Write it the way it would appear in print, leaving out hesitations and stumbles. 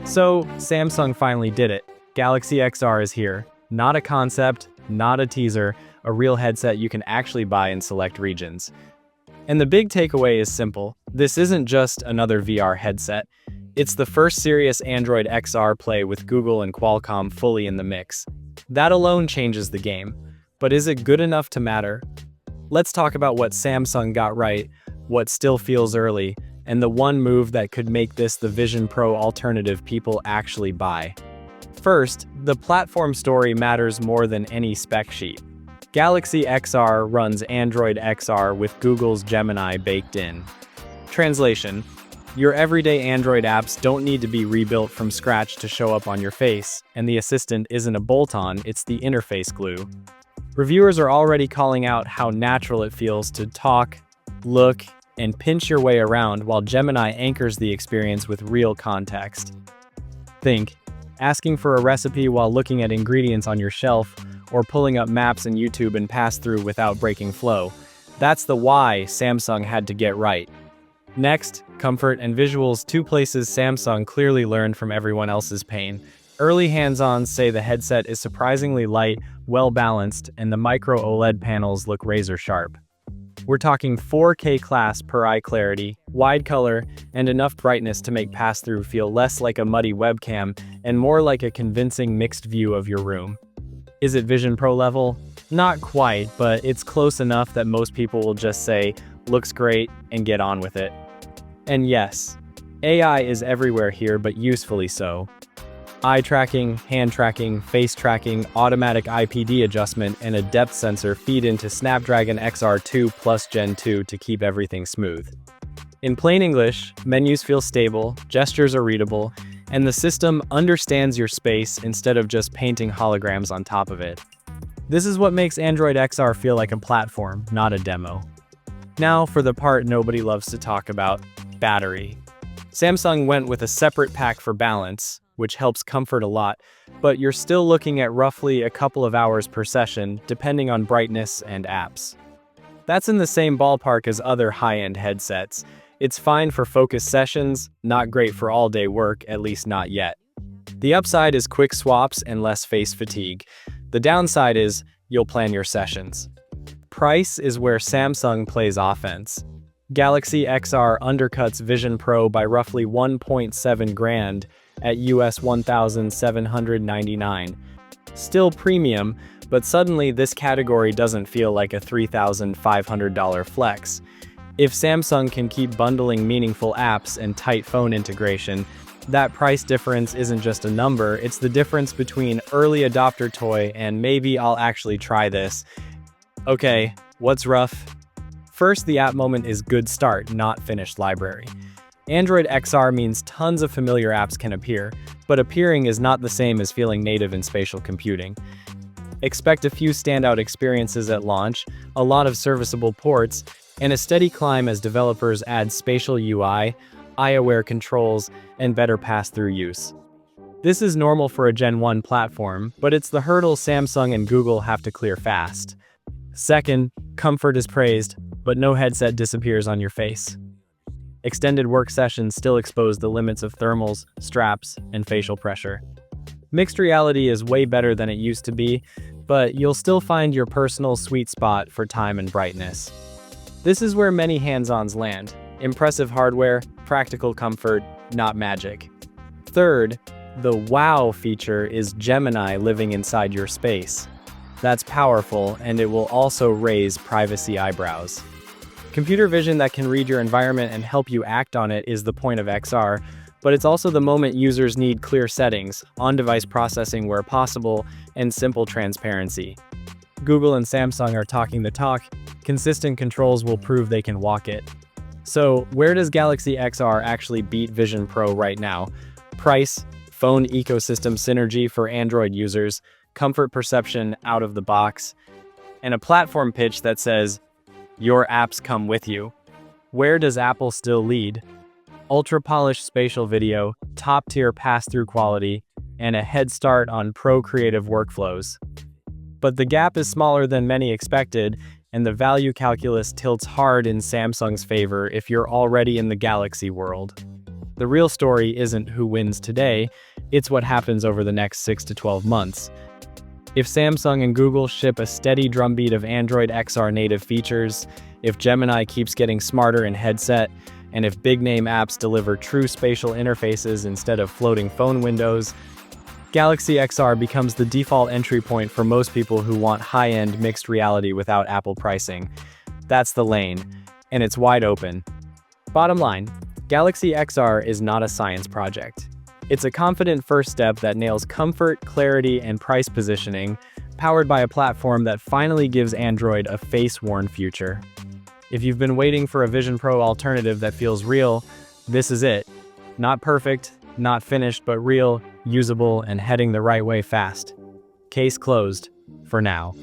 So, Samsung finally did it. Galaxy XR is here. Not a concept, not a teaser, a real headset you can actually buy in select regions. And the big takeaway is simple. This isn't just another VR headset. It's the first serious Android XR play with Google and Qualcomm fully in the mix. That alone changes the game. But is it good enough to matter? Let's talk about what Samsung got right, what still feels early, and the one move that could make this the Vision Pro alternative people actually buy. First, the platform story matters more than any spec sheet. Galaxy XR runs Android XR with Google's Gemini baked in. Translation: your everyday Android apps don't need to be rebuilt from scratch to show up on your face, and the assistant isn't a bolt-on, it's the interface glue. Reviewers are already calling out how natural it feels to talk, look, and pinch your way around while Gemini anchors the experience with real context. Think, asking for a recipe while looking at ingredients on your shelf, or pulling up maps in YouTube and pass through without breaking flow. That's the why Samsung had to get right. Next, comfort and visuals, two places Samsung clearly learned from everyone else's pain. Early hands-ons say the headset is surprisingly light, well-balanced, and the micro OLED panels look razor-sharp. We're talking 4K class per eye clarity, wide color, and enough brightness to make pass-through feel less like a muddy webcam and more like a convincing mixed view of your room. Is it Vision Pro level? Not quite, but it's close enough that most people will just say, looks great, and get on with it. And yes, AI is everywhere here, but usefully so. Eye tracking, hand tracking, face tracking, automatic IPD adjustment, and a depth sensor feed into Snapdragon XR2 Plus Gen 2 to keep everything smooth. In plain English, menus feel stable, gestures are readable, and the system understands your space instead of just painting holograms on top of it. This is what makes Android XR feel like a platform, not a demo. Now for the part nobody loves to talk about, battery. Samsung went with a separate pack for balance, which helps comfort a lot, but you're still looking at roughly a couple of hours per session, depending on brightness and apps. That's in the same ballpark as other high-end headsets. It's fine for focused sessions, not great for all-day work, at least not yet. The upside is quick swaps and less face fatigue. The downside is you'll plan your sessions. Price is where Samsung plays offense. Galaxy XR undercuts Vision Pro by roughly 1.7 grand at US $1,799. Still premium, but suddenly this category doesn't feel like a $3,500 flex. If Samsung can keep bundling meaningful apps and tight phone integration, that price difference isn't just a number, it's the difference between early adopter toy and maybe I'll actually try this. Okay, what's rough? First, the app moment is good start, not finished library. Android XR means tons of familiar apps can appear, but appearing is not the same as feeling native in spatial computing. Expect a few standout experiences at launch, a lot of serviceable ports, and a steady climb as developers add spatial UI, eye-aware controls, and better pass-through use. This is normal for a Gen 1 platform, but it's the hurdle Samsung and Google have to clear fast. Second, comfort is praised, but no headset disappears on your face. Extended work sessions still expose the limits of thermals, straps, and facial pressure. Mixed reality is way better than it used to be, but you'll still find your personal sweet spot for time and brightness. This is where many hands-ons land. Impressive hardware, practical comfort, not magic. Third, the wow feature is Gemini living inside your space. That's powerful, and it will also raise privacy eyebrows. Computer vision that can read your environment and help you act on it is the point of XR, but it's also the moment users need clear settings, on-device processing where possible, and simple transparency. Google and Samsung are talking the talk. Consistent controls will prove they can walk it. So, where does Galaxy XR actually beat Vision Pro right now? Price, phone ecosystem synergy for Android users, comfort perception out of the box, and a platform pitch that says, your apps come with you. Where does Apple still lead? Ultra-polished spatial video, top-tier pass-through quality, and a head start on pro-creative workflows. But the gap is smaller than many expected, and the value calculus tilts hard in Samsung's favor if you're already in the Galaxy world. The real story isn't who wins today, it's what happens over the next 6 to 12 months. If Samsung and Google ship a steady drumbeat of Android XR native features, if Gemini keeps getting smarter in headset, and if big-name apps deliver true spatial interfaces instead of floating phone windows, Galaxy XR becomes the default entry point for most people who want high-end mixed reality without Apple pricing. That's the lane, and it's wide open. Bottom line, Galaxy XR is not a science project. It's a confident first step that nails comfort, clarity, and price positioning, powered by a platform that finally gives Android a face-worn future. If you've been waiting for a Vision Pro alternative that feels real, this is it. Not perfect, not finished, but real, usable, and heading the right way fast. Case closed, for now.